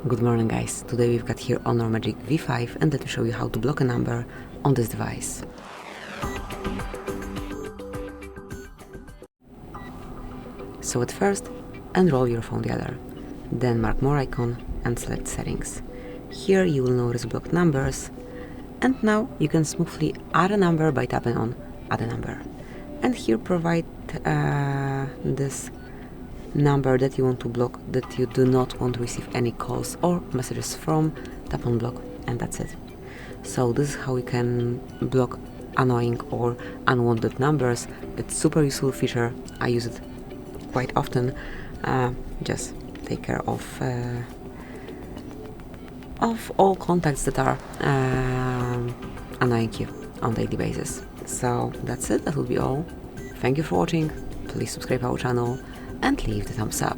Good morning guys, today we've got here Honor Magic V5 and let me show you how to block a number on this device. So at first, enroll your phone dialer, then mark more icon and select settings. Here you will notice blocked numbers, and now you can smoothly add a number by tapping on add a number. And here provide this number that you want to block, that you do not want to receive any calls or messages from, tap on block, and that's it. So this is how we can block annoying or unwanted numbers. It's super useful feature. I use it quite often. Just take care of all contacts that are annoying you on daily basis. So that's it, that will be all. Thank you for watching. Please subscribe our channel and leave the thumbs up.